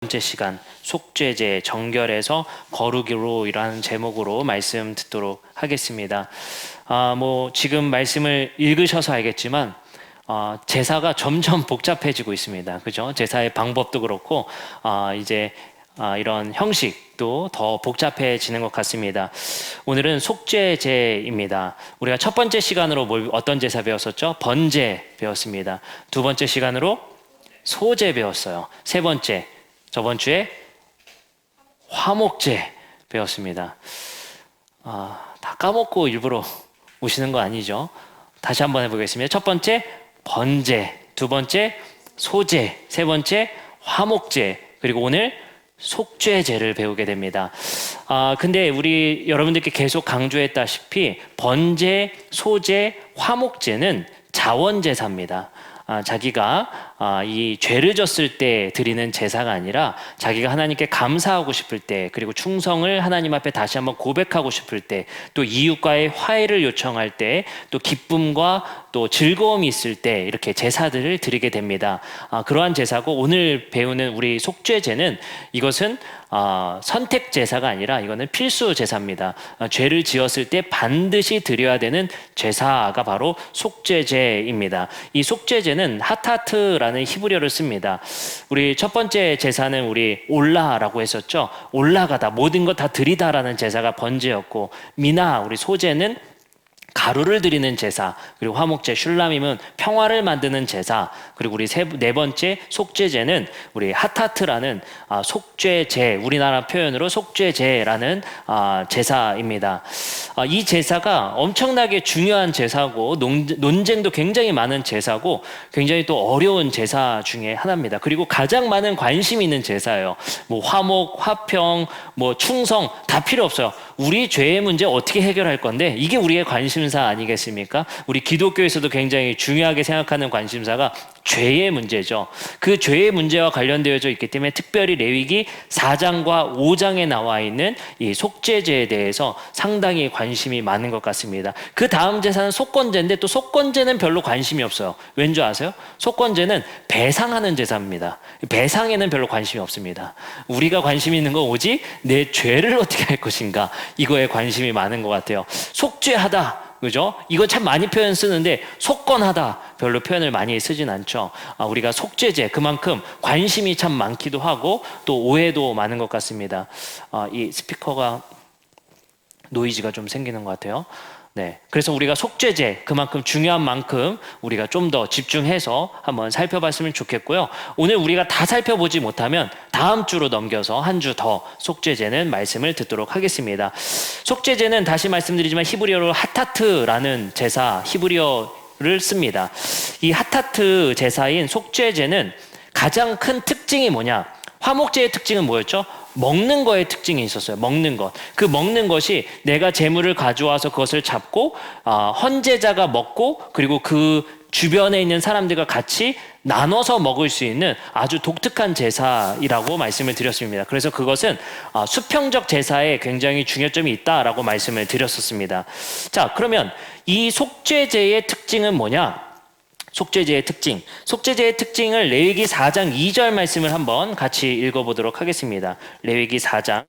번째 시간 속죄제 정결에서 거룩으로이라는 제목으로 말씀 듣도록 하겠습니다. 지금 말씀을 읽으셔서 알겠지만 제사가 점점 복잡해지고 있습니다. 그죠? 제사의 방법도 그렇고 이제 이런 형식도 더 복잡해지는 것 같습니다. 오늘은 속죄제입니다. 우리가 첫 번째 시간으로 어떤 제사 배웠었죠? 번제 배웠습니다. 두 번째 시간으로 소제 배웠어요. 세 번째, 저번 주에 화목제 배웠습니다. 다 까먹고 일부러 오시는 거 아니죠? 다시 한번 해보겠습니다. 첫 번째, 번제. 두 번째, 소제. 세 번째, 화목제. 그리고 오늘 속죄제를 배우게 됩니다. 근데 우리 여러분들께 계속 강조했다시피 번제, 소제, 화목제는 자원제사입니다. 자기가 이 죄를 졌을 때 드리는 제사가 아니라 자기가 하나님께 감사하고 싶을 때, 그리고 충성을 하나님 앞에 다시 한번 고백하고 싶을 때, 또 이웃과의 화해를 요청할 때, 또 기쁨과 또 즐거움이 있을 때 이렇게 제사들을 드리게 됩니다. 그러한 제사고, 오늘 배우는 우리 속죄제는 이것은 선택 제사가 아니라 이거는 필수 제사입니다. 죄를 지었을 때 반드시 드려야 되는 제사가 바로 속죄제입니다. 이 속죄제는 하타트라는 히브리어를 씁니다. 우리 첫 번째 제사는 우리 올라라고 했었죠. 올라가다, 모든 것 다 드리다라는 제사가 번제였고, 미나, 우리 소제는 가루를 드리는 제사, 그리고 화목제 슐람임은 평화를 만드는 제사, 그리고 우리 네 번째 속죄제는 우리 하타트라는 속죄제, 우리나라 표현으로 속죄제라는 제사입니다. 이 제사가 엄청나게 중요한 제사고, 논쟁도 굉장히 많은 제사고, 굉장히 또 어려운 제사 중에 하나입니다. 그리고 가장 많은 관심이 있는 제사예요. 화목, 화평, 충성 다 필요 없어요. 우리 죄의 문제 어떻게 해결할 건데, 이게 우리의 관심사 아니겠습니까? 우리 기독교에서도 굉장히 중요하게 생각하는 관심사가 죄의 문제죠. 그 죄의 문제와 관련되어져 있기 때문에 특별히 레위기 4장과 5장에 나와 있는 이 속죄제에 대해서 상당히 관심이 많은 것 같습니다. 그 다음 제사는 속건제인데, 또 속건제는 별로 관심이 없어요. 왠지 아세요? 속건제는 배상하는 제사입니다. 배상에는 별로 관심이 없습니다. 우리가 관심 있는 건 오직 내 죄를 어떻게 할 것인가, 이거에 관심이 많은 것 같아요. 속죄하다, 그죠? 이거 참 많이 표현 쓰는데, 속건하다 별로 표현을 많이 쓰진 않죠. 우리가 속죄제, 그만큼 관심이 참 많기도 하고 또 오해도 많은 것 같습니다. 이 스피커가 노이즈가 좀 생기는 것 같아요. 네, 그래서 우리가 속죄제, 그만큼 중요한 만큼 우리가 좀 더 집중해서 한번 살펴봤으면 좋겠고요. 오늘 우리가 다 살펴보지 못하면 다음 주로 넘겨서 한 주 더 속죄제는 말씀을 듣도록 하겠습니다. 속죄제는 다시 말씀드리지만 히브리어로 하타트라는 제사, 히브리어를 씁니다. 이 하타트 제사인 속죄제는 가장 큰 특징이 뭐냐? 화목제의 특징은 뭐였죠? 먹는 거에 특징이 있었어요. 먹는 것. 그 먹는 것이 내가 재물을 가져와서 그것을 잡고 헌제자가 먹고, 그리고 그 주변에 있는 사람들과 같이 나눠서 먹을 수 있는 아주 독특한 제사이라고 말씀을 드렸습니다. 그래서 그것은 수평적 제사에 굉장히 중요점이 있다라고 말씀을 드렸었습니다. 자, 그러면 이 속죄제의 특징은 뭐냐? 속죄제의 특징. 속죄제의 특징을 레위기 4장 2절 말씀을 한번 같이 읽어보도록 하겠습니다. 레위기 4장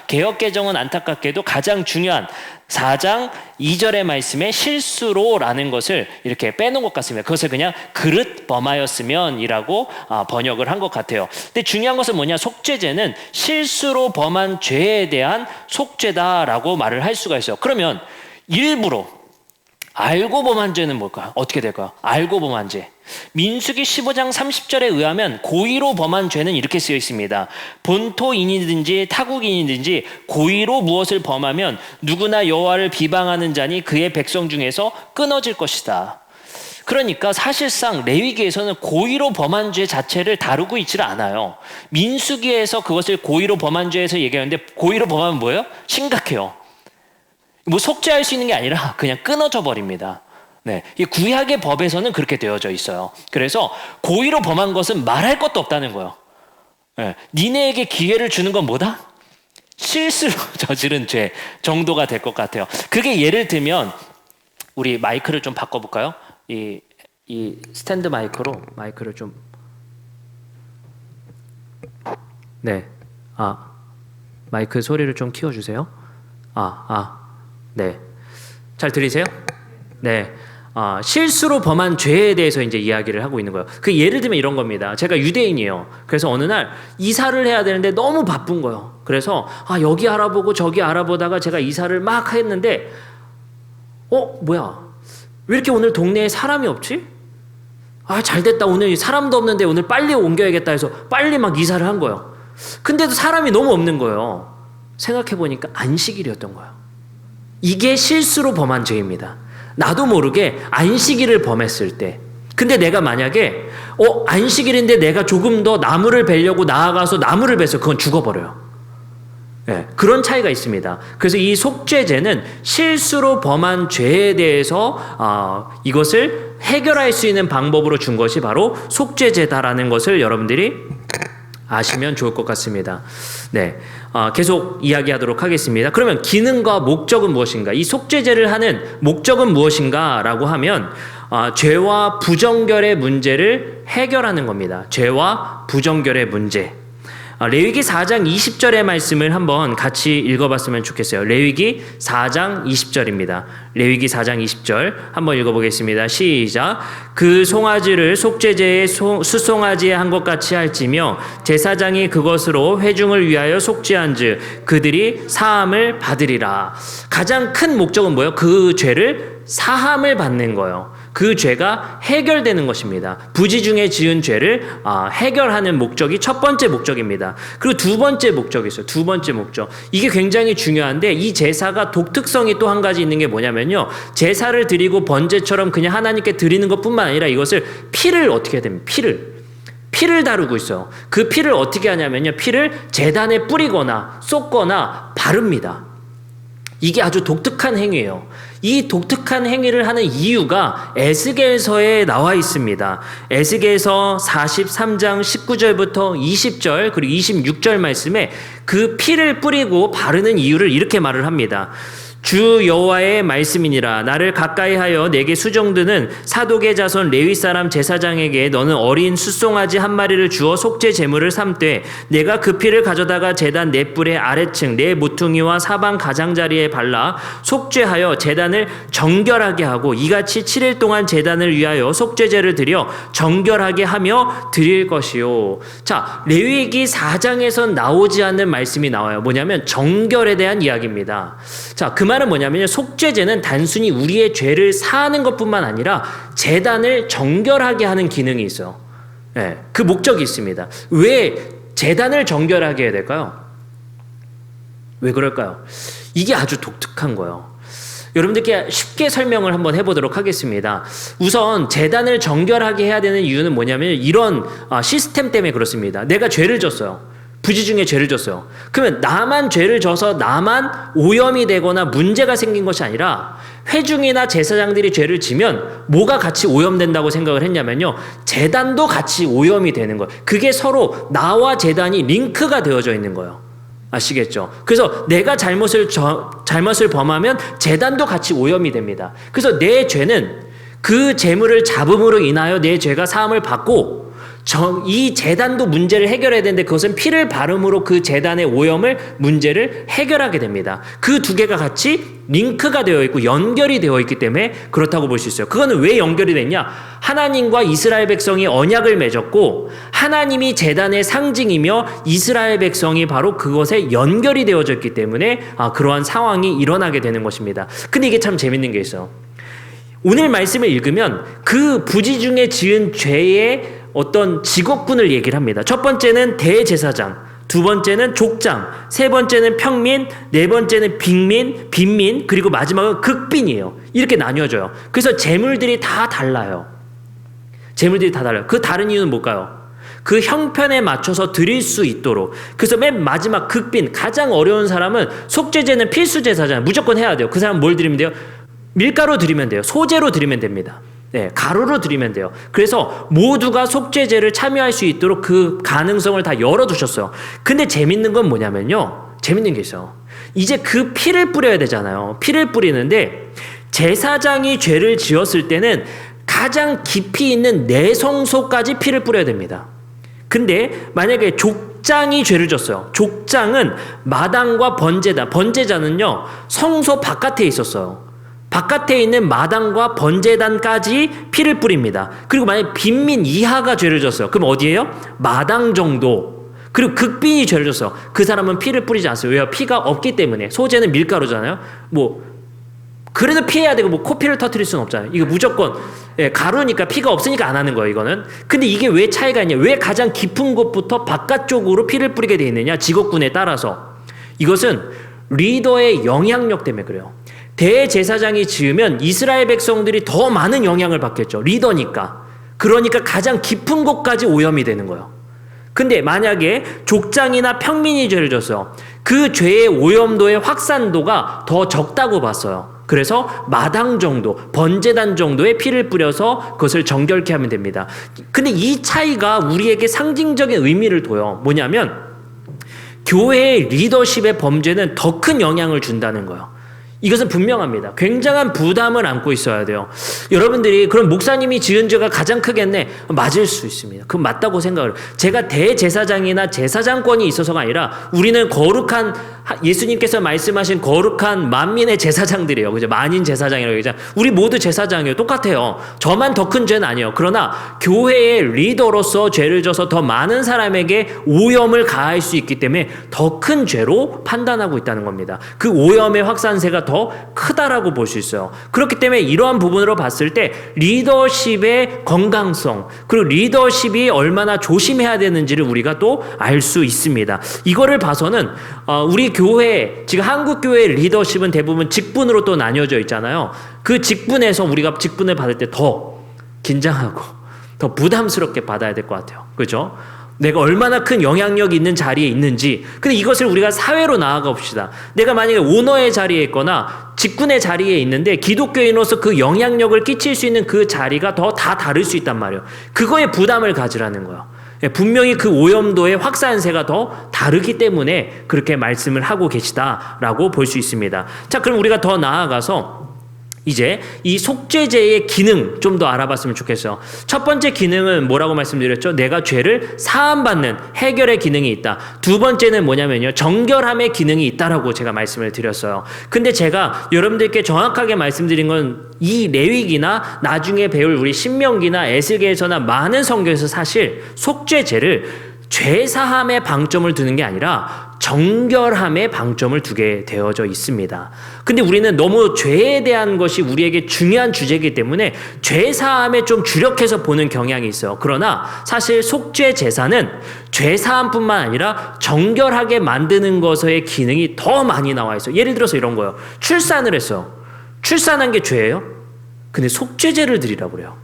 개역개정은 안타깝게도 가장 중요한 4장 2절의 말씀에 실수로라는 것을 이렇게 빼놓은 것 같습니다. 그것을 그냥 그릇 범하였으면이라고 번역을 한 것 같아요. 근데 중요한 것은 뭐냐? 속죄죄는 실수로 범한 죄에 대한 속죄다라고 말을 할 수가 있어요. 그러면 일부러 알고 범한 죄는 뭘까요? 어떻게 될까요? 알고 범한 죄. 민수기 15장 30절에 의하면 고의로 범한 죄는 이렇게 쓰여 있습니다. 본토인이든지 타국인이든지 고의로 무엇을 범하면 누구나 여호와를 비방하는 자니 그의 백성 중에서 끊어질 것이다. 그러니까 사실상 레위기에서는 고의로 범한 죄 자체를 다루고 있지를 않아요. 민수기에서 그것을 고의로 범한 죄에서 얘기하는데 고의로 범하면 뭐예요? 심각해요. 뭐 속죄할 수 있는 게 아니라 그냥 끊어져 버립니다. 네, 이 구약의 법에서는 그렇게 되어져 있어요. 그래서 고의로 범한 것은 말할 것도 없다는 거예요. 네, 니네에게 기회를 주는 건 뭐다? 실수로 저지른 죄 정도가 될 것 같아요. 그게 예를 들면 우리 마이크를 좀 바꿔볼까요? 이 스탠드 마이크로 마이크를 좀 네, 마이크 소리를 좀 키워주세요. 네, 잘 들리세요? 네. 실수로 범한 죄에 대해서 이제 이야기를 하고 있는 거예요. 그 예를 들면 이런 겁니다. 제가 유대인이에요. 그래서 어느 날 이사를 해야 되는데 너무 바쁜 거예요. 그래서 여기 알아보고 저기 알아보다가 제가 이사를 막 했는데 뭐야? 왜 이렇게 오늘 동네에 사람이 없지? 잘 됐다. 오늘 사람도 없는데 오늘 빨리 옮겨야겠다 해서 빨리 막 이사를 한 거예요. 근데도 사람이 너무 없는 거예요. 생각해보니까 안식일이었던 거예요. 이게 실수로 범한 죄입니다. 나도 모르게 안식일을 범했을 때, 근데 내가 만약에 안식일인데 내가 조금 더 나무를 베려고 나아가서 나무를 베서 그건 죽어버려요. 네, 그런 차이가 있습니다. 그래서 이 속죄죄는 실수로 범한 죄에 대해서 이것을 해결할 수 있는 방법으로 준 것이 바로 속죄죄다라는 것을 여러분들이 아시면 좋을 것 같습니다. 네, 계속 이야기하도록 하겠습니다. 그러면 기능과 목적은 무엇인가? 이 속죄죄를 하는 목적은 무엇인가? 라고 하면 죄와 부정결의 문제를 해결하는 겁니다. 죄와 부정결의 문제. 레위기 4장 20절의 말씀을 한번 같이 읽어봤으면 좋겠어요. 레위기 4장 20절입니다. 레위기 4장 20절 한번 읽어보겠습니다. 시작. 그 송아지를 속죄제의 수송아지에 한 것 같이 할지며 제사장이 그것으로 회중을 위하여 속죄한즉 그들이 사함을 받으리라. 가장 큰 목적은 뭐예요? 그 죄를 사함을 받는 거예요. 그 죄가 해결되는 것입니다. 부지 중에 지은 죄를 해결하는 목적이 첫 번째 목적입니다. 그리고 두 번째 목적이 있어요. 두 번째 목적. 이게 굉장히 중요한데 이 제사가 독특성이 또 한 가지 있는 게 뭐냐면요. 제사를 드리고 번제처럼 그냥 하나님께 드리는 것뿐만 아니라 이것을 피를 어떻게 해야 됩니까? 피를 다루고 있어요. 그 피를 어떻게 하냐면요. 피를 제단에 뿌리거나 쏟거나 바릅니다. 이게 아주 독특한 행위예요. 이 독특한 행위를 하는 이유가 에스겔서에 나와 있습니다. 에스겔서 43장 19절부터 20절 그리고 26절 말씀에 그 피를 뿌리고 바르는 이유를 이렇게 말을 합니다. 주 여호와의 말씀이니라. 나를 가까이하여 내게 수종드는 사독의 자손 레위 사람 제사장에게 너는 어린 숫송아지 한 마리를 주어 속죄 제물을 삼되 내가 그 피를 가져다가 제단 네 뿔의 아래층 네 모퉁이와 사방 가장자리에 발라 속죄하여 제단을 정결하게 하고 이같이 7일 동안 제단을 위하여 속죄제를 드려 정결하게 하며 드릴 것이요. 자, 레위기 4장에선 나오지 않는 말씀이 나와요. 뭐냐면 정결에 대한 이야기입니다. 자, 그 말은 뭐냐면요. 속죄제는 단순히 우리의 죄를 사하는 것뿐만 아니라 제단을 정결하게 하는 기능이 있어요. 네, 그 목적이 있습니다. 왜 제단을 정결하게 해야 될까요? 왜 그럴까요? 이게 아주 독특한 거예요. 여러분들께 쉽게 설명을 한번 해보도록 하겠습니다. 우선 제단을 정결하게 해야 되는 이유는 뭐냐면 이런 시스템 때문에 그렇습니다. 내가 죄를 졌어요. 부지 중에 죄를 졌어요. 그러면 나만 죄를 져서 나만 오염이 되거나 문제가 생긴 것이 아니라 회중이나 제사장들이 죄를 지면 뭐가 같이 오염된다고 생각을 했냐면요. 제단도 같이 오염이 되는 거예요. 그게 서로 나와 제단이 링크가 되어져 있는 거예요. 아시겠죠? 그래서 내가 잘못을 범하면 제단도 같이 오염이 됩니다. 그래서 내 죄는 그 재물을 잡음으로 인하여 내 죄가 사함을 받고 이 제단도 문제를 해결해야 되는데 그것은 피를 바름으로 그 제단의 오염을 문제를 해결하게 됩니다. 그 두 개가 같이 링크가 되어 있고 연결이 되어 있기 때문에 그렇다고 볼 수 있어요. 그거는 왜 연결이 됐냐? 하나님과 이스라엘 백성이 언약을 맺었고 하나님이 제단의 상징이며 이스라엘 백성이 바로 그것에 연결이 되어져 있기 때문에 그러한 상황이 일어나게 되는 것입니다. 근데 이게 참 재밌는 게 있어요. 오늘 말씀을 읽으면 그 부지 중에 지은 죄의 어떤 직업군을 얘기를 합니다. 첫 번째는 대제사장, 두 번째는 족장, 세 번째는 평민, 네 번째는 빈민, 그리고 마지막은 극빈이에요. 이렇게 나뉘어져요. 그래서 재물들이 다 달라요. 재물들이 다 달라요. 그 다른 이유는 뭘까요? 그 형편에 맞춰서 드릴 수 있도록. 그래서 맨 마지막 극빈, 가장 어려운 사람은 속죄제는 필수 제사잖아요. 무조건 해야 돼요. 그 사람 뭘 드리면 돼요? 밀가루 드리면 돼요. 소재로 드리면 됩니다. 네, 가루로 드리면 돼요. 그래서 모두가 속죄제를 참여할 수 있도록 그 가능성을 다 열어두셨어요. 근데 재밌는 건 뭐냐면요. 재밌는 게 있어요. 이제 그 피를 뿌려야 되잖아요. 피를 뿌리는데 제사장이 죄를 지었을 때는 가장 깊이 있는 내성소까지 피를 뿌려야 됩니다. 근데 만약에 족장이 죄를 졌어요. 족장은 마당과 번제단, 번제자는요 성소 바깥에 있었어요. 바깥에 있는 마당과 번제단까지 피를 뿌립니다. 그리고 만약 빈민 이하가 죄를 졌어요. 그럼 어디예요? 마당 정도. 그리고 극빈이 죄를 졌어요. 그 사람은 피를 뿌리지 않았어요. 왜요? 피가 없기 때문에. 소재는 밀가루잖아요. 그래도 피해야 되고 코피를 터뜨릴 수는 없잖아요. 이거 무조건 가루니까 피가 없으니까 안 하는 거예요. 이거는. 근데 이게 왜 차이가 있냐? 왜 가장 깊은 곳부터 바깥쪽으로 피를 뿌리게 돼 있느냐? 직업군에 따라서. 이것은 리더의 영향력 때문에 그래요. 대제사장이 지으면 이스라엘 백성들이 더 많은 영향을 받겠죠. 리더니까. 그러니까 가장 깊은 곳까지 오염이 되는 거예요. 근데 만약에 족장이나 평민이 죄를 졌어요. 그 죄의 오염도의 확산도가 더 적다고 봤어요. 그래서 마당 정도, 번제단 정도의 피를 뿌려서 그것을 정결케 하면 됩니다. 근데 이 차이가 우리에게 상징적인 의미를 둬요. 뭐냐면 교회의 리더십의 범죄는 더 큰 영향을 준다는 거예요. 이것은 분명합니다. 굉장한 부담을 안고 있어야 돼요. 여러분들이 그럼 목사님이 지은 죄가 가장 크겠네? 맞을 수 있습니다. 그건 맞다고 생각을 해요. 제가 대제사장이나 제사장권이 있어서가 아니라 우리는 거룩한 예수님께서 말씀하신 거룩한 만민의 제사장들이에요. 그죠? 만인 제사장이라고 얘기하잖아요. 우리 모두 제사장이에요. 똑같아요. 저만 더 큰 죄는 아니에요. 그러나 교회의 리더로서 죄를 져서 더 많은 사람에게 오염을 가할 수 있기 때문에 더 큰 죄로 판단하고 있다는 겁니다. 그 오염의 확산세가 더 크다라고 볼 수 있어요. 그렇기 때문에 이러한 부분으로 봤을 때 리더십의 건강성 그리고 리더십이 얼마나 조심해야 되는지를 우리가 또 알 수 있습니다. 이거를 봐서는 우리 교회 지금 한국 교회의 리더십은 대부분 직분으로 또 나뉘어져 있잖아요. 그 직분에서 우리가 직분을 받을 때 더 긴장하고 더 부담스럽게 받아야 될 것 같아요. 그렇죠? 내가 얼마나 큰 영향력이 있는 자리에 있는지. 근데 이것을 우리가 사회로 나아가 봅시다. 내가 만약에 오너의 자리에 있거나 직분의 자리에 있는데 기독교인으로서 그 영향력을 끼칠 수 있는 그 자리가 다 다를 수 있단 말이에요. 그거에 부담을 가지라는 거예요. 분명히 그 오염도의 확산세가 더 다르기 때문에 그렇게 말씀을 하고 계시다라고 볼 수 있습니다. 자, 그럼 우리가 더 나아가서 이제 이 속죄제의 기능 좀 더 알아봤으면 좋겠어요. 첫 번째 기능은 뭐라고 말씀드렸죠? 내가 죄를 사함받는 해결의 기능이 있다. 두 번째는 뭐냐면요. 정결함의 기능이 있다라고 제가 말씀을 드렸어요. 근데 제가 여러분들께 정확하게 말씀드린 건 이 레위기나 나중에 배울 우리 신명기나 에스겔서나 많은 성경에서 사실 속죄제를 죄사함에 방점을 두는 게 아니라 정결함에 방점을 두게 되어져 있습니다. 근데 우리는 너무 죄에 대한 것이 우리에게 중요한 주제이기 때문에 죄사함에 좀 주력해서 보는 경향이 있어요. 그러나 사실 속죄 제사는 죄사함뿐만 아니라 정결하게 만드는 것의 기능이 더 많이 나와 있어요. 예를 들어서 이런 거예요. 출산을 했어요. 출산한 게 죄예요? 근데 속죄제를 드리라고 그래요.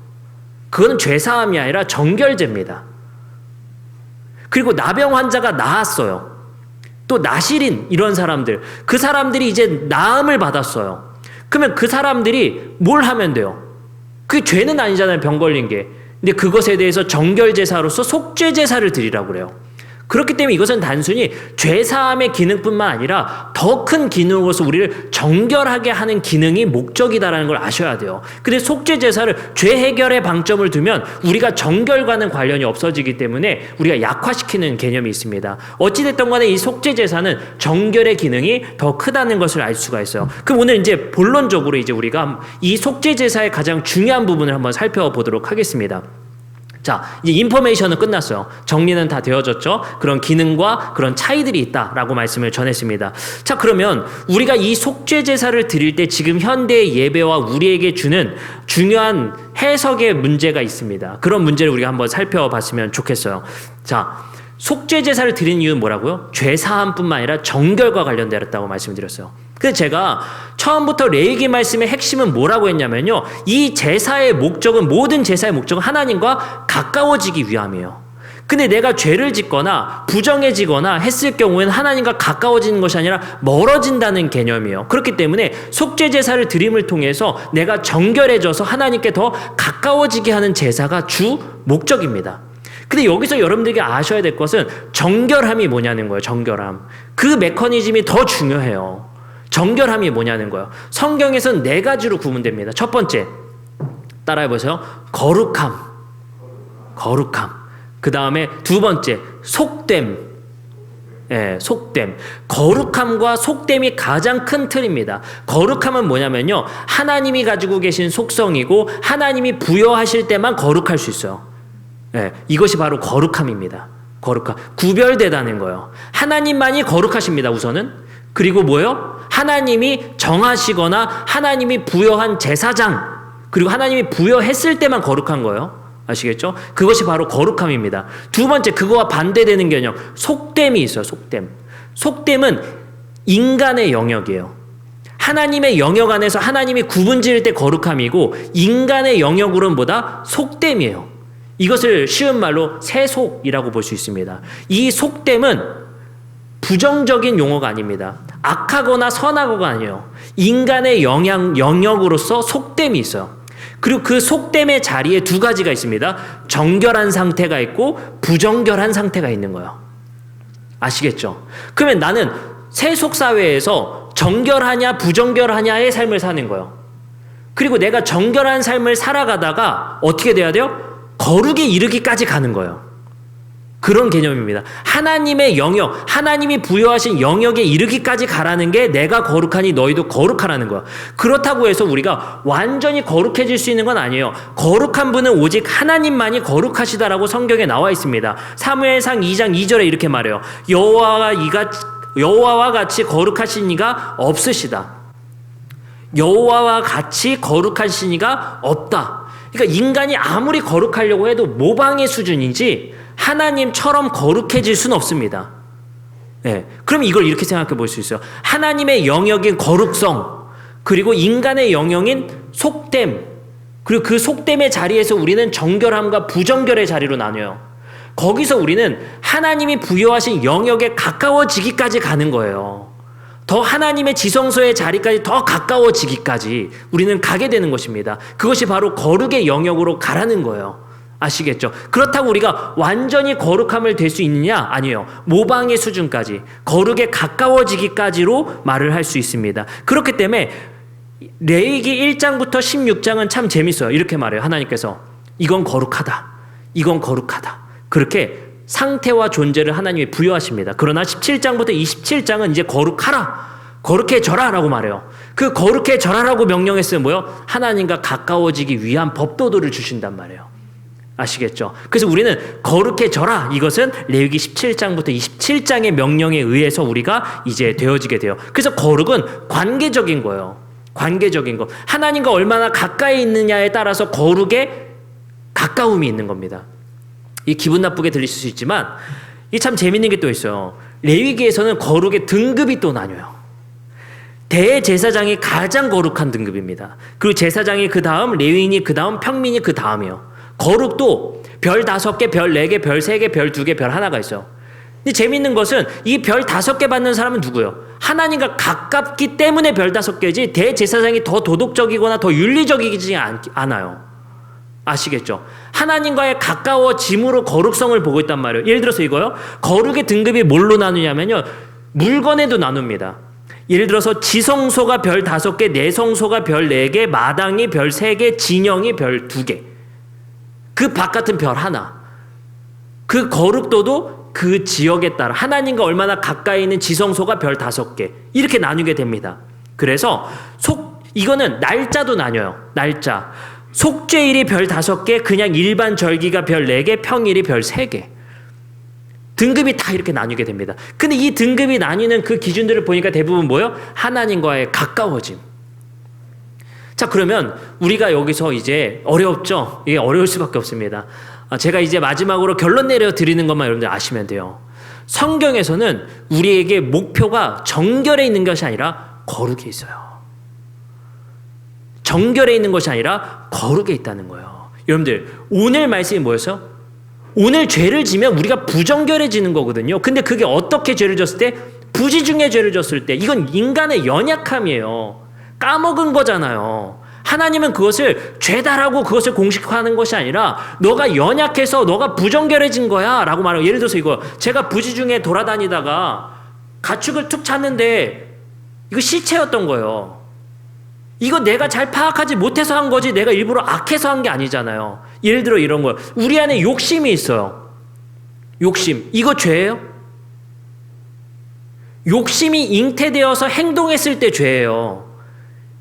그건 죄사함이 아니라 정결제입니다. 그리고 나병 환자가 나았어요. 또 나실인 이런 사람들, 그 사람들이 이제 나음을 받았어요. 그러면 그 사람들이 뭘 하면 돼요? 그게 죄는 아니잖아요, 병 걸린 게. 근데 그것에 대해서 정결제사로서 속죄제사를 드리라고 그래요. 그렇기 때문에 이것은 단순히 죄사함의 기능뿐만 아니라 더 큰 기능으로서 우리를 정결하게 하는 기능이 목적이다라는 걸 아셔야 돼요. 근데 속죄 제사를 죄 해결에 방점을 두면 우리가 정결과는 관련이 없어지기 때문에 우리가 약화시키는 개념이 있습니다. 어찌됐든 간에 이 속죄 제사는 정결의 기능이 더 크다는 것을 알 수가 있어요. 그럼 오늘 이제 본론적으로 이제 우리가 이 속죄 제사의 가장 중요한 부분을 한번 살펴보도록 하겠습니다. 자, 이제 인포메이션은 끝났어요. 정리는 다 되어졌죠. 그런 기능과 그런 차이들이 있다라고 말씀을 전했습니다. 자, 그러면 우리가 이 속죄 제사를 드릴 때 지금 현대의 예배와 우리에게 주는 중요한 해석의 문제가 있습니다. 그런 문제를 우리가 한번 살펴봤으면 좋겠어요. 자, 속죄 제사를 드리는 이유는 뭐라고요? 죄 사함뿐만 아니라 정결과 관련되었다고 말씀드렸어요. 근데 제가 처음부터 레위기 말씀의 핵심은 뭐라고 했냐면요, 이 제사의 목적은, 모든 제사의 목적은 하나님과 가까워지기 위함이에요. 근데 내가 죄를 짓거나 부정해지거나 했을 경우에는 하나님과 가까워지는 것이 아니라 멀어진다는 개념이에요. 그렇기 때문에 속죄 제사를 드림을 통해서 내가 정결해져서 하나님께 더 가까워지게 하는 제사가 주 목적입니다. 근데 여기서 여러분들에게 아셔야 될 것은 정결함이 뭐냐는 거예요. 정결함. 그 메커니즘이 더 중요해요. 정결함이 뭐냐는 거예요. 성경에서는 4가지로 구분됩니다. 첫 번째, 따라해보세요. 거룩함. 거룩함. 그 다음에 두 번째, 속됨. 예, 속됨. 거룩함과 속됨이 가장 큰 틀입니다. 거룩함은 뭐냐면요, 하나님이 가지고 계신 속성이고 하나님이 부여하실 때만 거룩할 수 있어요. 예, 이것이 바로 거룩함입니다. 거룩함. 구별되다는 거예요. 하나님만이 거룩하십니다, 우선은. 그리고 뭐예요? 하나님이 정하시거나 하나님이 부여한 제사장, 그리고 하나님이 부여했을 때만 거룩한 거예요. 아시겠죠? 그것이 바로 거룩함입니다. 두 번째, 그거와 반대되는 개념, 속됨이 있어요. 속됨. 속됨은 인간의 영역이에요. 하나님의 영역 안에서 하나님이 구분 지을 때 거룩함이고, 인간의 영역으로는 뭐다? 속됨이에요. 이것을 쉬운 말로 세속이라고 볼 수 있습니다. 이 속됨은 부정적인 용어가 아닙니다. 악하거나 선하고가 아니에요. 인간의 영역으로서 속됨이 있어요. 그리고 그 속됨의 자리에 2가지가 있습니다. 정결한 상태가 있고 부정결한 상태가 있는 거예요. 아시겠죠? 그러면 나는 세속사회에서 정결하냐 부정결하냐의 삶을 사는 거예요. 그리고 내가 정결한 삶을 살아가다가 어떻게 돼야 돼요? 거룩에 이르기까지 가는 거예요. 그런 개념입니다. 하나님의 영역, 하나님이 부여하신 영역에 이르기까지 가라는 게 내가 거룩하니 너희도 거룩하라는 거야. 그렇다고 해서 우리가 완전히 거룩해질 수 있는 건 아니에요. 거룩한 분은 오직 하나님만이 거룩하시다라고 성경에 나와 있습니다. 사무엘상 2장 2절에 이렇게 말해요. 여호와와 같이 거룩하신 이가 없으시다. 여호와와 같이 거룩하신 이가 없다. 그러니까 인간이 아무리 거룩하려고 해도 모방의 수준이지 하나님처럼 거룩해질 수는 없습니다. 네. 그럼 이걸 이렇게 생각해 볼 수 있어요. 하나님의 영역인 거룩성, 그리고 인간의 영역인 속됨, 그리고 그 속됨의 자리에서 우리는 정결함과 부정결의 자리로 나뉘어요. 거기서 우리는 하나님이 부여하신 영역에 가까워지기까지 가는 거예요. 더 하나님의 지성소의 자리까지 더 가까워지기까지 우리는 가게 되는 것입니다. 그것이 바로 거룩의 영역으로 가라는 거예요. 아시겠죠? 그렇다고 우리가 완전히 거룩함을 될 수 있느냐? 아니에요. 모방의 수준까지, 거룩에 가까워지기까지로 말을 할 수 있습니다. 그렇기 때문에 레위기 1장부터 16장은 참 재밌어요. 이렇게 말해요. 하나님께서 이건 거룩하다. 이건 거룩하다. 그렇게 상태와 존재를 하나님이 부여하십니다. 그러나 17장부터 27장은 이제 거룩하라. 거룩해져라 라고 말해요. 그 거룩해져라라고 명령했으면 뭐요? 하나님과 가까워지기 위한 법도들을 주신단 말이에요. 아시겠죠? 그래서 우리는 거룩해져라, 이것은 레위기 17장부터 27장의 명령에 의해서 우리가 이제 되어지게 돼요. 그래서 거룩은 관계적인 거예요. 관계적인 거. 하나님과 얼마나 가까이 있느냐에 따라서 거룩에 가까움이 있는 겁니다. 이 기분 나쁘게 들릴 수 있지만 이 참 재밌는 게 또 있어요. 레위기에서는 거룩의 등급이 또 나뉘어요. 대제사장이 가장 거룩한 등급입니다. 그리고 제사장이 그 다음, 레위인이 그 다음, 평민이 그 다음이에요. 거룩도 별 5개, 별 4개, 별 3개, 별 2개, 별 1가 있어요. 근데 재밌는 것은 이 별 5개 받는 사람은 누구예요? 하나님과 가깝기 때문에 별 5개지 대제사장이 더 도덕적이거나 더 윤리적이지 않아요. 아시겠죠? 하나님과의 가까워짐으로 거룩성을 보고 있단 말이에요. 예를 들어서 이거요. 거룩의 등급이 뭘로 나누냐면요. 물건에도 나눕니다. 예를 들어서 지성소가 별 5개, 내성소가 별 4개, 마당이 별 3개, 진영이 별 2개. 그 바깥은 별 하나. 그 거룩도도 그 지역에 따라 하나님과 얼마나 가까이 있는 지성소가 별 5개. 이렇게 나누게 됩니다. 그래서 이거는 날짜도 나뉘어요. 날짜. 속죄일이 별 5개, 그냥 일반 절기가 별 4개, 평일이 별 3개. 등급이 다 이렇게 나뉘게 됩니다. 근데 이 등급이 나뉘는 그 기준들을 보니까 대부분 뭐예요? 하나님과의 가까워짐. 자, 그러면 우리가 여기서 이제 어렵죠? 이게 어려울 수밖에 없습니다. 제가 이제 마지막으로 결론 내려 드리는 것만 여러분들 아시면 돼요. 성경에서는 우리에게 목표가 정결에 있는 것이 아니라 거룩에 있어요. 정결에 있는 것이 아니라 거룩에 있다는 거예요. 여러분들, 오늘 말씀이 뭐였어요? 오늘 죄를 지면 우리가 부정결해지는 거거든요. 근데 그게 어떻게 죄를 졌을 때? 부지 중에 죄를 졌을 때. 이건 인간의 연약함이에요. 까먹은 거잖아요. 하나님은 그것을 죄다라고 그것을 공식화하는 것이 아니라 너가 연약해서 너가 부정결해진 거야 라고 말하고, 예를 들어서 이거 제가 부지 중에 돌아다니다가 가축을 툭 찼는데 이거 시체였던 거예요. 이거 내가 잘 파악하지 못해서 한 거지 내가 일부러 악해서 한 게 아니잖아요. 예를 들어 이런 거예요. 우리 안에 욕심이 있어요. 욕심. 이거 죄예요? 욕심이 잉태되어서 행동했을 때 죄예요.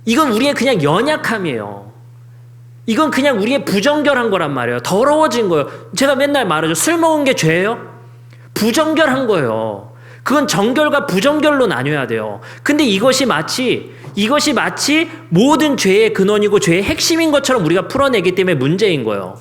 이건 우리의 그냥 연약함이에요. 이건 그냥 우리의 부정결한 거란 말이에요. 더러워진 거예요. 제가 맨날 말하죠. 술 먹은 게 죄예요? 부정결한 거예요. 그건 정결과 부정결로 나뉘어야 돼요. 근데 이것이 마치 모든 죄의 근원이고 죄의 핵심인 것처럼 우리가 풀어내기 때문에 문제인 거예요.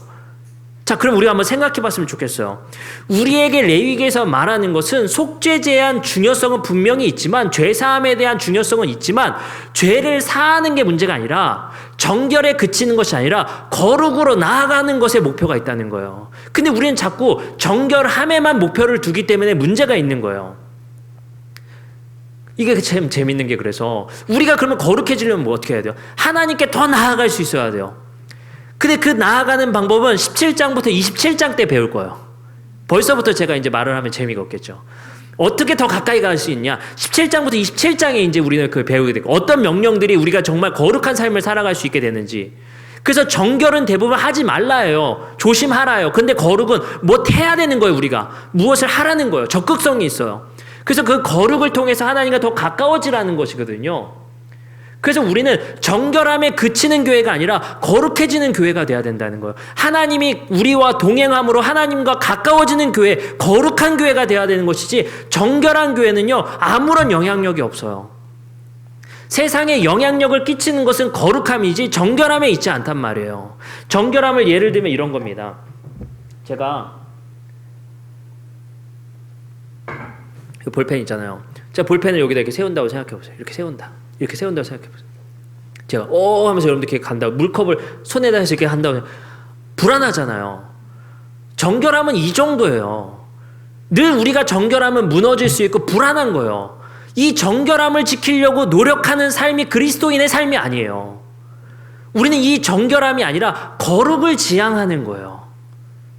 자, 그럼 우리가 한번 생각해 봤으면 좋겠어요. 우리에게 레위기에서 말하는 것은 속죄제에 대한 중요성은 분명히 있지만, 죄사함에 대한 중요성은 있지만, 죄를 사하는 게 문제가 아니라 정결에 그치는 것이 아니라 거룩으로 나아가는 것에 목표가 있다는 거예요. 근데 우리는 자꾸 정결함에만 목표를 두기 때문에 문제가 있는 거예요. 이게 참 재밌는 게, 그래서 우리가 그러면 거룩해지려면 뭐 어떻게 해야 돼요? 하나님께 더 나아갈 수 있어야 돼요. 근데 그 나아가는 방법은 17장부터 27장 때 배울 거예요. 벌써부터 제가 이제 말을 하면 재미가 없겠죠. 어떻게 더 가까이 갈 수 있냐? 17장부터 27장에 이제 우리는 그걸 배우게 되고, 어떤 명령들이 우리가 정말 거룩한 삶을 살아갈 수 있게 되는지. 그래서 정결은 대부분 하지 말라예요. 조심하라요. 근데 거룩은 뭐 해야 되는 거예요. 우리가 무엇을 하라는 거예요. 적극성이 있어요. 그래서 그 거룩을 통해서 하나님과 더 가까워지라는 것이거든요. 그래서 우리는 정결함에 그치는 교회가 아니라 거룩해지는 교회가 돼야 된다는 거예요. 하나님이 우리와 동행함으로 하나님과 가까워지는 교회, 거룩한 교회가 돼야 되는 것이지, 정결한 교회는요 아무런 영향력이 없어요. 세상에 영향력을 끼치는 것은 거룩함이지 정결함에 있지 않단 말이에요. 정결함을 예를 들면 이런 겁니다. 제가 볼펜 있잖아요. 제가 볼펜을 여기다 이렇게 세운다고 생각해 보세요. 이렇게 세운다고 생각해 보세요. 제가 하면서 여러분들 이렇게 간다고, 물컵을 손에다 해서 이렇게 한다고, 불안하잖아요. 정결함은 이 정도예요. 늘 우리가 정결함은 무너질 수 있고 불안한 거예요. 이 정결함을 지키려고 노력하는 삶이 그리스도인의 삶이 아니에요. 우리는 이 정결함이 아니라 거룩을 지향하는 거예요.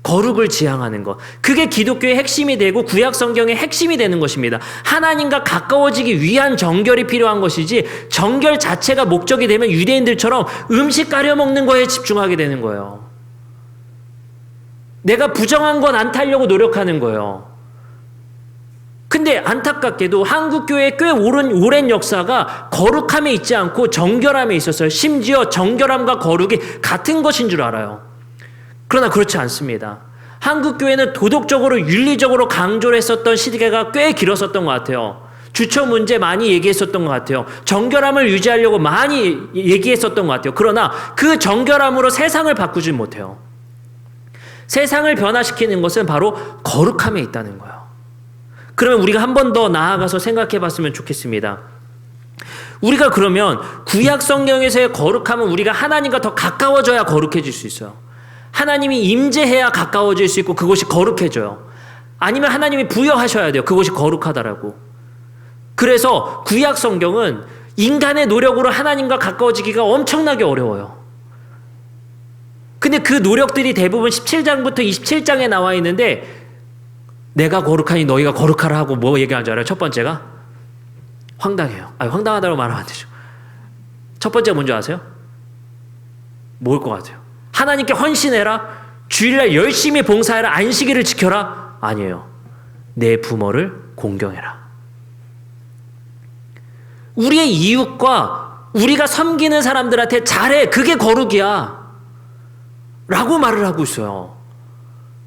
거룩을 지향하는 것. 그게 기독교의 핵심이 되고 구약 성경의 핵심이 되는 것입니다. 하나님과 가까워지기 위한 정결이 필요한 것이지, 정결 자체가 목적이 되면 유대인들처럼 음식 가려 먹는 거에 집중하게 되는 거예요. 내가 부정한 건 안 타려고 노력하는 거예요. 근데 안타깝게도 한국 교회의 꽤 오랜 역사가 거룩함에 있지 않고 정결함에 있었어요. 심지어 정결함과 거룩이 같은 것인 줄 알아요. 그러나 그렇지 않습니다. 한국 교회는 도덕적으로 윤리적으로 강조를 했었던 시대가 꽤 길었었던 것 같아요. 주처 문제 많이 얘기했었던 것 같아요. 정결함을 유지하려고 많이 얘기했었던 것 같아요. 그러나 그 정결함으로 세상을 바꾸지 못해요. 세상을 변화시키는 것은 바로 거룩함에 있다는 거예요. 그러면 우리가 한 번 더 나아가서 생각해 봤으면 좋겠습니다. 우리가 그러면 구약 성경에서의 거룩함은 우리가 하나님과 더 가까워져야 거룩해질 수 있어요. 하나님이 임재해야 가까워질 수 있고 그것이 거룩해져요. 아니면 하나님이 부여하셔야 돼요. 그것이 거룩하다라고. 그래서 구약 성경은 인간의 노력으로 하나님과 가까워지기가 엄청나게 어려워요. 근데 그 노력들이 대부분 17장부터 27장에 나와 있는데 내가 거룩하니 너희가 거룩하라 하고 뭐 얘기하는 줄 알아요? 첫 번째가 황당해요. 아니, 황당하다고 말하면 안 되죠. 첫 번째가 뭔지 아세요? 뭘 것 같아요? 하나님께 헌신해라, 주일날 열심히 봉사해라, 안식일을 지켜라? 아니에요. 내 부모를 공경해라. 우리의 이웃과 우리가 섬기는 사람들한테 잘해, 그게 거룩이야 라고 말을 하고 있어요.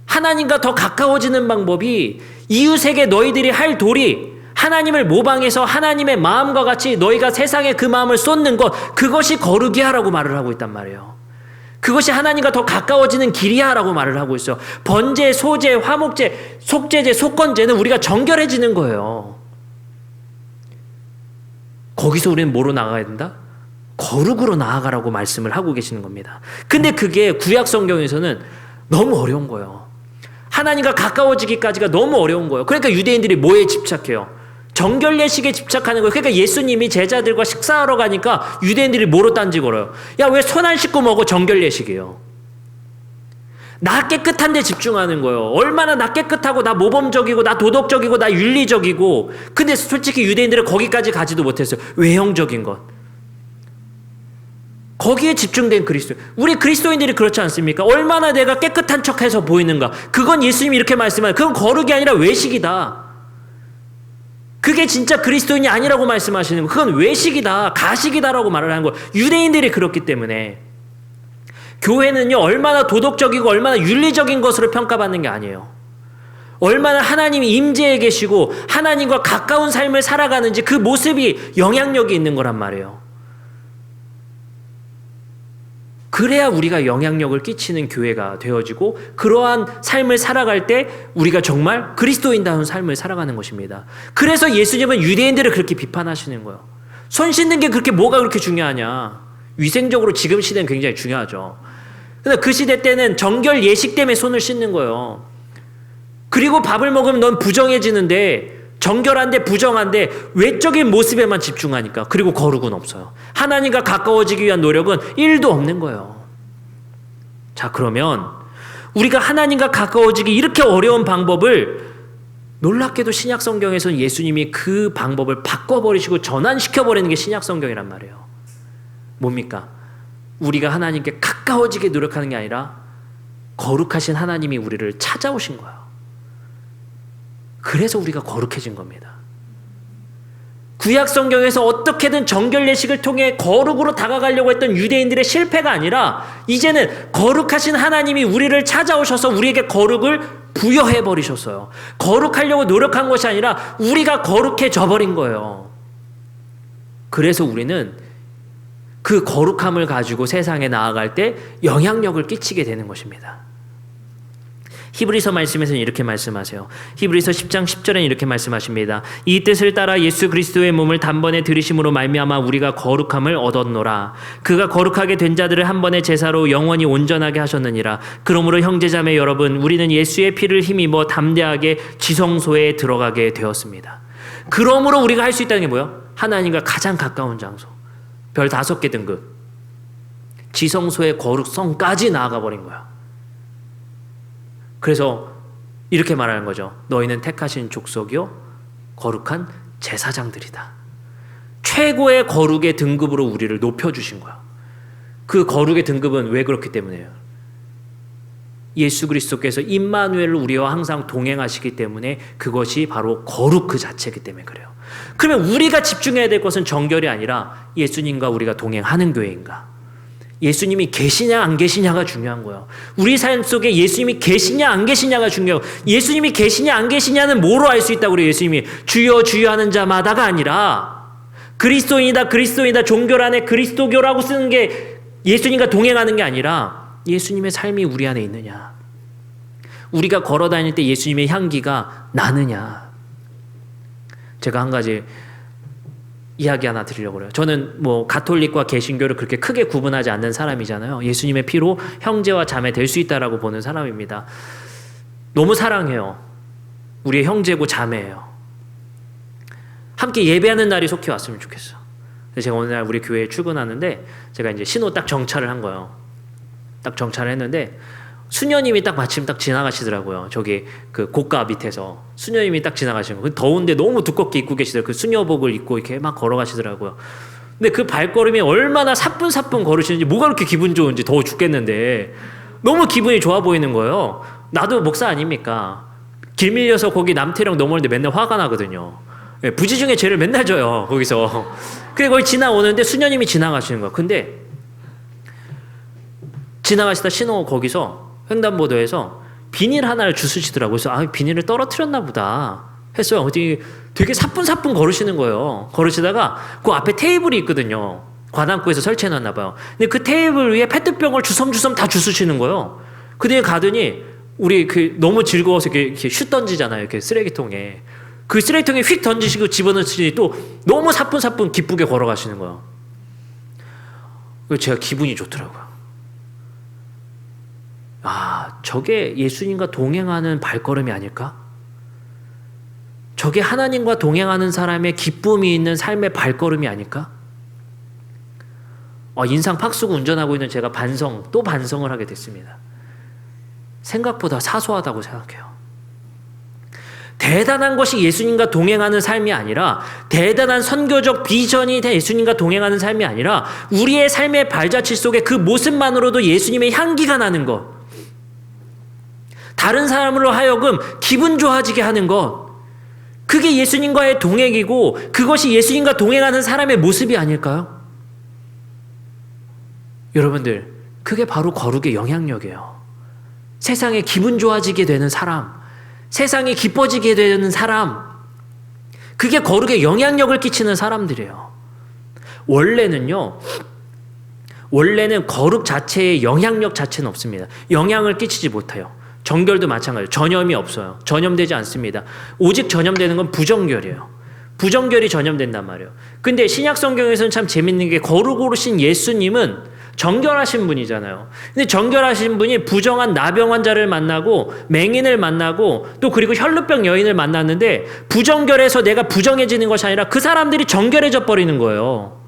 하나님과 더 가까워지는 방법이 이웃에게 너희들이 할 도리, 하나님을 모방해서 하나님의 마음과 같이 너희가 세상에 그 마음을 쏟는 것, 그것이 거룩이야 라고 말을 하고 있단 말이에요. 그것이 하나님과 더 가까워지는 길이야 라고 말을 하고 있어요. 번제, 소제, 화목제, 속제제, 속건제는 우리가 정결해지는 거예요. 거기서 우리는 뭐로 나아가야 된다? 거룩으로 나아가라고 말씀을 하고 계시는 겁니다. 근데 그게 구약 성경에서는 너무 어려운 거예요. 하나님과 가까워지기까지가 너무 어려운 거예요. 그러니까 유대인들이 뭐에 집착해요? 정결 예식에 집착하는 거예요. 그러니까 예수님이 제자들과 식사하러 가니까 유대인들이 뭐로 딴지 걸어요? 야, 왜 손 안 씻고 먹어? 정결 예식이에요. 나 깨끗한 데 집중하는 거예요. 얼마나 나 깨끗하고 나 모범적이고 나 도덕적이고 나 윤리적이고. 근데 솔직히 유대인들은 거기까지 가지도 못했어요. 외형적인 것. 거기에 집중된 그리스도. 우리 그리스도인들이 그렇지 않습니까? 얼마나 내가 깨끗한 척해서 보이는가. 그건 예수님이 이렇게 말씀하세요. 그건 거룩이 아니라 외식이다. 그게 진짜 그리스도인이 아니라고 말씀하시는 거. 그건 외식이다, 가식이다라고 말을 하는 거예요. 유대인들이 그렇기 때문에. 교회는요, 얼마나 도덕적이고 얼마나 윤리적인 것으로 평가받는 게 아니에요. 얼마나 하나님이 임재해 계시고 하나님과 가까운 삶을 살아가는지 그 모습이 영향력이 있는 거란 말이에요. 그래야 우리가 영향력을 끼치는 교회가 되어지고 그러한 삶을 살아갈 때 우리가 정말 그리스도인다운 삶을 살아가는 것입니다. 그래서 예수님은 유대인들을 그렇게 비판하시는 거예요. 손 씻는 게 그렇게 뭐가 그렇게 중요하냐. 위생적으로 지금 시대는 굉장히 중요하죠. 근데 그 시대 때는 정결 예식 때문에 손을 씻는 거예요. 그리고 밥을 먹으면 넌 부정해지는데, 정결한데 부정한데 외적인 모습에만 집중하니까. 그리고 거룩은 없어요. 하나님과 가까워지기 위한 노력은 1도 없는 거예요. 자, 그러면 우리가 하나님과 가까워지기 이렇게 어려운 방법을 놀랍게도 신약 성경에서는 예수님이 그 방법을 바꿔버리시고 전환시켜버리는 게 신약 성경이란 말이에요. 뭡니까? 우리가 하나님께 가까워지게 노력하는 게 아니라 거룩하신 하나님이 우리를 찾아오신 거예요. 그래서 우리가 거룩해진 겁니다. 구약 성경에서 어떻게든 정결 예식을 통해 거룩으로 다가가려고 했던 유대인들의 실패가 아니라 이제는 거룩하신 하나님이 우리를 찾아오셔서 우리에게 거룩을 부여해 버리셨어요. 거룩하려고 노력한 것이 아니라 우리가 거룩해져 버린 거예요. 그래서 우리는 그 거룩함을 가지고 세상에 나아갈 때 영향력을 끼치게 되는 것입니다. 히브리서 말씀에서는 이렇게 말씀하세요. 히브리서 10장 10절에는 이렇게 말씀하십니다. 이 뜻을 따라 예수 그리스도의 몸을 단번에 들이심으로 말미암아 우리가 거룩함을 얻었노라. 그가 거룩하게 된 자들을 한 번의 제사로 영원히 온전하게 하셨느니라. 그러므로 형제자매 여러분, 우리는 예수의 피를 힘입어 담대하게 지성소에 들어가게 되었습니다. 그러므로 우리가 할 수 있다는 게 뭐예요? 하나님과 가장 가까운 장소. 별 5개 등급. 지성소의 거룩성까지 나아가 버린 거야. 그래서 이렇게 말하는 거죠. 너희는 택하신 족속이요 거룩한 제사장들이다. 최고의 거룩의 등급으로 우리를 높여주신 거야. 그 거룩의 등급은 왜 그렇기 때문에요? 예수 그리스도께서 임마누엘로 우리와 항상 동행하시기 때문에 그것이 바로 거룩 그 자체이기 때문에 그래요. 그러면 우리가 집중해야 될 것은 정결이 아니라 예수님과 우리가 동행하는 교회인가? 예수님이 계시냐 안 계시냐가 중요한 거예요. 우리 삶 속에 예수님이 계시냐 안 계시냐가 중요해요. 예수님이 계시냐 안 계시냐는 뭐로 알 수 있다고 그래요? 예수님이 주여 주여 하는 자마다가 아니라 그리스도인이다 그리스도인이다 종교 안에 그리스도교라고 쓰는 게 예수님과 동행하는 게 아니라 예수님의 삶이 우리 안에 있느냐, 우리가 걸어 다닐 때 예수님의 향기가 나느냐. 제가 한 가지 이야기 하나 드리려고 그래요. 저는 뭐 가톨릭과 개신교를 그렇게 크게 구분하지 않는 사람이잖아요. 예수님의 피로 형제와 자매 될 수 있다라고 보는 사람입니다. 너무 사랑해요. 우리의 형제고 자매예요. 함께 예배하는 날이 속히 왔으면 좋겠어. 제가 어느 날 우리 교회에 출근하는데 제가 이제 신호 딱 정차를 한 거예요. 딱 정차를 했는데 수녀님이 딱 마침 딱 지나가시더라고요. 저기 그 고가 밑에서 수녀님이 딱 지나가시는 거. 더운데 너무 두껍게 입고 계시더라고요. 그 수녀복을 입고 이렇게 막 걸어가시더라고요. 근데 그 발걸음이 얼마나 사뿐사뿐 걸으시는지 뭐가 그렇게 기분 좋은지 더워 죽겠는데 너무 기분이 좋아 보이는 거예요. 나도 목사 아닙니까? 길 밀려서 거기 남태령 넘어오는데 맨날 화가 나거든요. 예, 부지 중에 죄를 맨날 져요. 거기서. 그래 거기 지나오는데 수녀님이 지나가시는 거야. 근데 지나가시다 신호 거기서 횡단보도에서 비닐 하나를 주스시더라고요. 그래서 아 비닐을 떨어뜨렸나 보다 했어요. 어디 되게 사뿐사뿐 걸으시는 거예요. 걸으시다가 그 앞에 테이블이 있거든요. 관악구에서 설치해놨나 봐요. 근데 그 테이블 위에 페트병을 주섬주섬 다 주스시는 거예요. 그 뒤에 가더니 우리 그 너무 즐거워서 이렇게 슛 던지잖아요. 이렇게 쓰레기통에. 그 쓰레기통에 휙 던지시고 집어넣으시니 또 너무 사뿐사뿐 기쁘게 걸어가시는 거예요. 제가 기분이 좋더라고요. 아, 저게 예수님과 동행하는 발걸음이 아닐까? 저게 하나님과 동행하는 사람의 기쁨이 있는 삶의 발걸음이 아닐까? 인상 팍 쓰고 운전하고 있는 제가 또 반성을 하게 됐습니다. 생각보다 사소하다고 생각해요. 대단한 것이 예수님과 동행하는 삶이 아니라 대단한 선교적 비전이 예수님과 동행하는 삶이 아니라 우리의 삶의 발자취 속에 그 모습만으로도 예수님의 향기가 나는 것. 다른 사람으로 하여금 기분 좋아지게 하는 것. 그게 예수님과의 동행이고 그것이 예수님과 동행하는 사람의 모습이 아닐까요? 여러분들, 그게 바로 거룩의 영향력이에요. 세상에 기분 좋아지게 되는 사람, 세상에 기뻐지게 되는 사람, 그게 거룩의 영향력을 끼치는 사람들이에요. 원래는 거룩 자체의 영향력 자체는 없습니다. 영향을 끼치지 못해요. 정결도 마찬가지예요. 전염이 없어요. 전염되지 않습니다. 오직 전염되는 건 부정결이에요. 부정결이 전염된단 말이에요. 근데 신약 성경에서는 참 재밌는 게 거룩으로신 예수님은 정결하신 분이잖아요. 근데 정결하신 분이 부정한 나병 환자를 만나고 맹인을 만나고 또 그리고 혈루병 여인을 만났는데 부정결에서 내가 부정해지는 것이 아니라 그 사람들이 정결해져 버리는 거예요.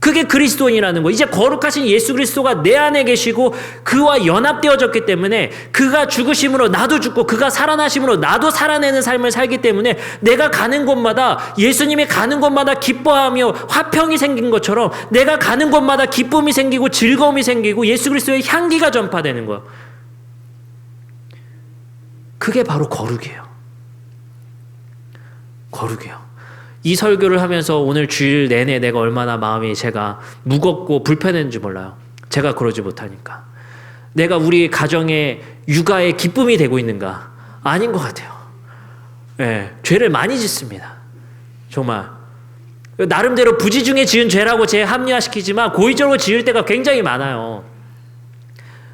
그게 그리스도인이라는 거예요. 이제 거룩하신 예수 그리스도가 내 안에 계시고 그와 연합되어졌기 때문에 그가 죽으심으로 나도 죽고 그가 살아나심으로 나도 살아내는 삶을 살기 때문에 내가 가는 곳마다 예수님이 가는 곳마다 기뻐하며 화평이 생긴 것처럼 내가 가는 곳마다 기쁨이 생기고 즐거움이 생기고 예수 그리스도의 향기가 전파되는 거예요. 그게 바로 거룩이에요. 거룩이에요. 이 설교를 하면서 오늘 주일 내내 내가 얼마나 마음이 제가 무겁고 불편했는지 몰라요. 제가 그러지 못하니까. 내가 우리 가정의 육아의 기쁨이 되고 있는가? 아닌 것 같아요. 네, 죄를 많이 짓습니다. 정말. 나름대로 부지 중에 지은 죄라고 제 합리화시키지만 고의적으로 지을 때가 굉장히 많아요.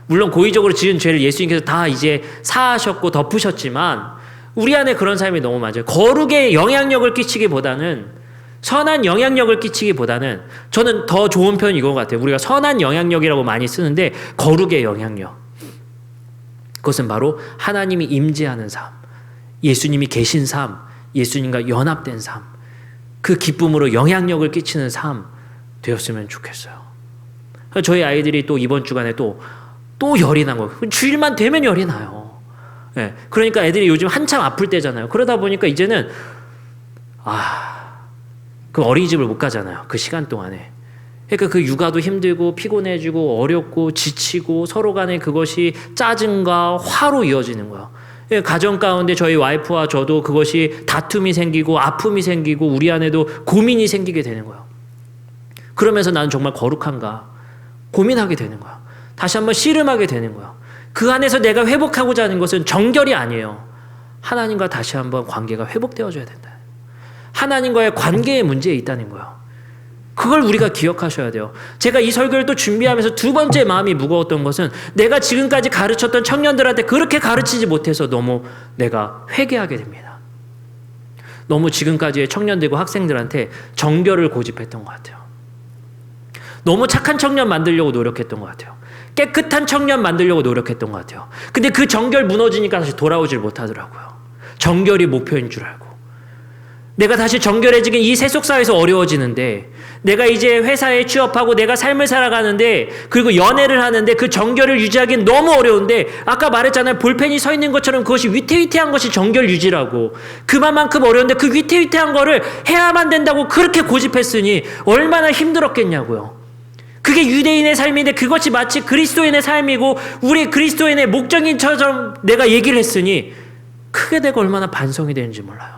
물론 고의적으로 지은 죄를 예수님께서 다 이제 사하셨고 덮으셨지만 우리 안에 그런 삶이 너무 많아요. 거룩의 영향력을 끼치기보다는 선한 영향력을 끼치기보다는 저는 더 좋은 편인 것 같아요. 우리가 선한 영향력이라고 많이 쓰는데 거룩의 영향력. 그것은 바로 하나님이 임재하는 삶, 예수님이 계신 삶, 예수님과 연합된 삶, 그 기쁨으로 영향력을 끼치는 삶 되었으면 좋겠어요. 저희 아이들이 또 이번 주간에 또 열이 난 거예요. 주일만 되면 열이 나요. 네, 그러니까 애들이 요즘 한참 아플 때잖아요. 그러다 보니까 이제는 그 어린이집을 못 가잖아요. 그 시간 동안에. 그러니까 그 육아도 힘들고 피곤해지고 어렵고 지치고 서로 간에 그것이 짜증과 화로 이어지는 거예요. 가정 가운데 저희 와이프와 저도 그것이 다툼이 생기고 아픔이 생기고 우리 안에도 고민이 생기게 되는 거예요. 그러면서 나는 정말 거룩한가 고민하게 되는 거예요. 다시 한번 씨름하게 되는 거예요. 그 안에서 내가 회복하고자 하는 것은 정결이 아니에요. 하나님과 다시 한번 관계가 회복되어져야 된다. 하나님과의 관계의 문제에 있다는 거예요. 그걸 우리가 기억하셔야 돼요. 제가 이 설교를 또 준비하면서 두 번째 마음이 무거웠던 것은 내가 지금까지 가르쳤던 청년들한테 그렇게 가르치지 못해서 너무 내가 회개하게 됩니다. 너무 지금까지의 청년들과 학생들한테 정결을 고집했던 것 같아요. 너무 착한 청년 만들려고 노력했던 것 같아요. 깨끗한 청년 만들려고 노력했던 것 같아요. 근데 그 정결 무너지니까 다시 돌아오질 못하더라고요. 정결이 목표인 줄 알고. 내가 다시 정결해지긴 이 세속사회에서 어려워지는데, 내가 이제 회사에 취업하고 내가 삶을 살아가는데, 그리고 연애를 하는데 그 정결을 유지하기는 너무 어려운데, 아까 말했잖아요. 볼펜이 서 있는 것처럼 그것이 위태위태한 것이 정결 유지라고. 그만큼 어려운데 그 위태위태한 거를 해야만 된다고 그렇게 고집했으니 얼마나 힘들었겠냐고요. 그게 유대인의 삶인데 그것이 마치 그리스도인의 삶이고 우리 그리스도인의 목적인처럼 내가 얘기를 했으니 그게 내가 얼마나 반성이 되는지 몰라요.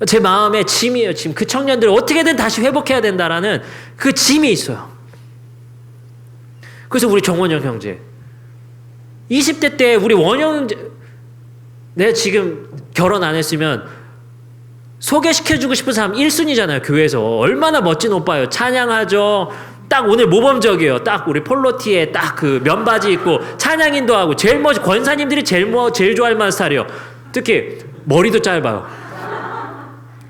제 마음에 짐이에요, 짐. 그 청년들 어떻게든 다시 회복해야 된다라는 그 짐이 있어요. 그래서 우리 정원영 형제, 20대 때 우리 원영 형제, 내가 지금 결혼 안 했으면 소개시켜주고 싶은 사람 1순위잖아요, 교회에서. 얼마나 멋진 오빠예요. 찬양하죠. 딱 오늘 모범적이에요. 딱 우리 폴로티에 딱 그 면바지 입고 찬양인도 하고 제일 권사님들이 제일 좋아할 만한 스타일이에요. 특히 머리도 짧아요.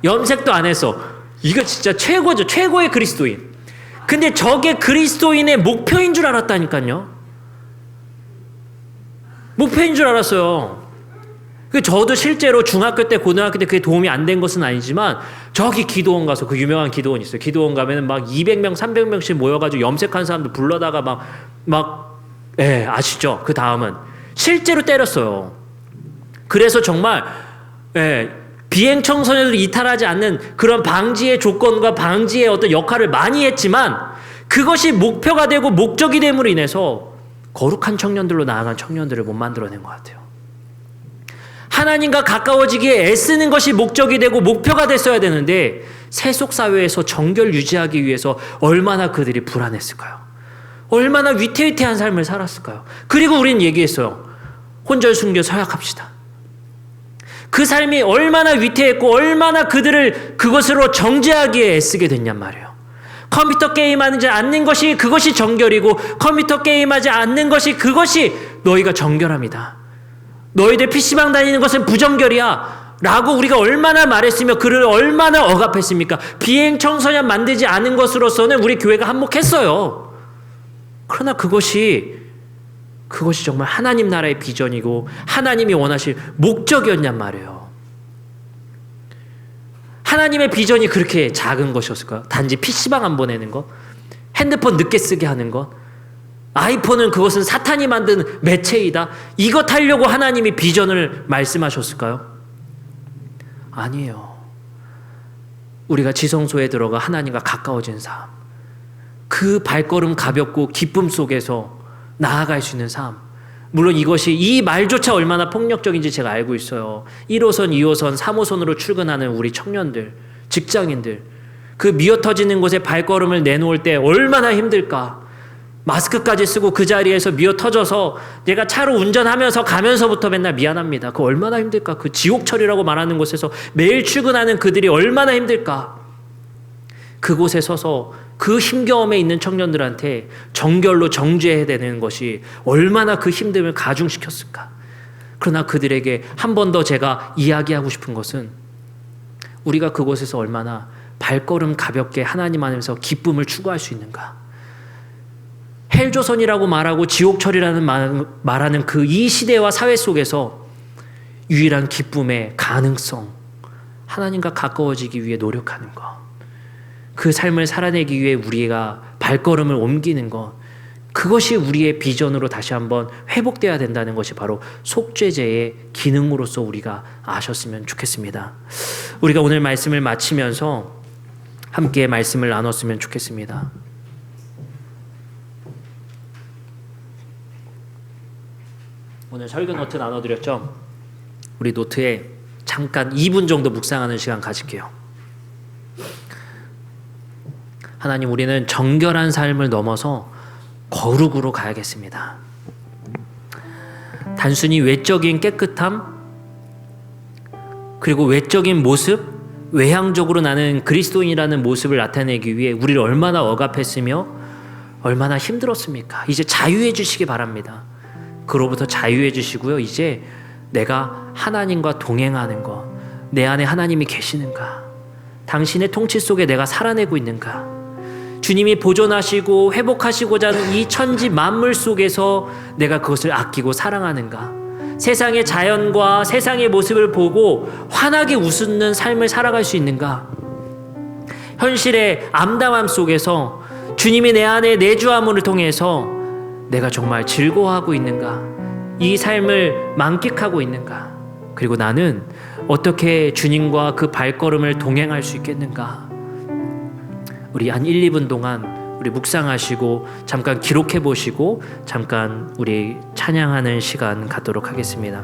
염색도 안 했어. 이거 진짜 최고죠. 최고의 그리스도인. 근데 저게 그리스도인의 목표인 줄 알았다니까요. 목표인 줄 알았어요. 저도 실제로 중학교 때, 고등학교 때 그게 도움이 안 된 것은 아니지만 저기 기도원 가서 그 유명한 기도원 있어요. 기도원 가면은 막 200명, 300명씩 모여가지고 염색한 사람들 불러다가 아시죠? 그 다음은 실제로 때렸어요. 그래서 정말 비행 청소년을 이탈하지 않는 그런 방지의 조건과 방지의 어떤 역할을 많이 했지만 그것이 목표가 되고 목적이 됨으로 인해서 거룩한 청년들로 나아간 청년들을 못 만들어낸 것 같아요. 하나님과 가까워지기에 애쓰는 것이 목적이 되고 목표가 됐어야 되는데 세속 사회에서 정결 유지하기 위해서 얼마나 그들이 불안했을까요? 얼마나 위태위태한 삶을 살았을까요? 그리고 우리는 얘기했어요. 혼절 순교 서약합시다. 그 삶이 얼마나 위태했고 얼마나 그들을 그것으로 정죄하기에 애쓰게 됐냔 말이에요. 컴퓨터 게임하지 않는 것이 그것이 정결이고 컴퓨터 게임하지 않는 것이 그것이 너희가 정결함이다. 너희들 PC방 다니는 것은 부정결이야 라고 우리가 얼마나 말했으며 그를 얼마나 억압했습니까? 비행 청소년 만들지 않은 것으로서는 우리 교회가 한몫했어요. 그러나 그것이 정말 하나님 나라의 비전이고 하나님이 원하실 목적이었냔 말이에요. 하나님의 비전이 그렇게 작은 것이었을까요? 단지 PC방 안 보내는 것? 핸드폰 늦게 쓰게 하는 것? 아이폰은 그것은 사탄이 만든 매체이다. 이것 하려고 하나님이 비전을 말씀하셨을까요? 아니에요. 우리가 지성소에 들어가 하나님과 가까워진 삶, 그 발걸음 가볍고 기쁨 속에서 나아갈 수 있는 삶. 물론 이것이 이 말조차 얼마나 폭력적인지 제가 알고 있어요. 1호선, 2호선, 3호선으로 출근하는 우리 청년들, 직장인들, 그 미어터지는 곳에 발걸음을 내놓을 때 얼마나 힘들까. 마스크까지 쓰고 그 자리에서 미어터져서 내가 차로 운전하면서 가면서부터 맨날 미안합니다. 그 얼마나 힘들까. 그 지옥철이라고 말하는 곳에서 매일 출근하는 그들이 얼마나 힘들까. 그곳에 서서 그 힘겨움에 있는 청년들한테 정결로 정죄해야 되는 것이 얼마나 그 힘듦을 가중시켰을까. 그러나 그들에게 한 번 더 제가 이야기하고 싶은 것은 우리가 그곳에서 얼마나 발걸음 가볍게 하나님 안에서 기쁨을 추구할 수 있는가. 헬조선이라고 말하고 지옥철이라는 말하는 그 이 시대와 사회 속에서 유일한 기쁨의 가능성, 하나님과 가까워지기 위해 노력하는 것, 그 삶을 살아내기 위해 우리가 발걸음을 옮기는 것, 그것이 우리의 비전으로 다시 한번 회복돼야 된다는 것이 바로 속죄제의 기능으로서 우리가 아셨으면 좋겠습니다. 우리가 오늘 말씀을 마치면서 함께 말씀을 나눴으면 좋겠습니다. 오늘 설교 노트 나눠드렸죠? 우리 노트에 잠깐 2분 정도 묵상하는 시간 가질게요. 하나님, 우리는 정결한 삶을 넘어서 거룩으로 가야겠습니다. 단순히 외적인 깨끗함, 그리고 외적인 모습, 외향적으로 나는 그리스도인이라는 모습을 나타내기 위해 우리를 얼마나 억압했으며 얼마나 힘들었습니까? 이제 자유해 주시기 바랍니다. 그로부터 자유해 주시고요. 이제 내가 하나님과 동행하는 것, 내 안에 하나님이 계시는가? 당신의 통치 속에 내가 살아내고 있는가? 주님이 보존하시고 회복하시고자 하는 이 천지 만물 속에서 내가 그것을 아끼고 사랑하는가? 세상의 자연과 세상의 모습을 보고 환하게 웃는 삶을 살아갈 수 있는가? 현실의 암담함 속에서 주님이 내 안에 내주함을 통해서 내가 정말 즐거워하고 있는가? 이 삶을 만끽하고 있는가? 그리고 나는 어떻게 주님과 그 발걸음을 동행할 수 있겠는가? 우리 한 1, 2분 동안 우리 묵상하시고 잠깐 기록해 보시고 잠깐 우리 찬양하는 시간 갖도록 하겠습니다.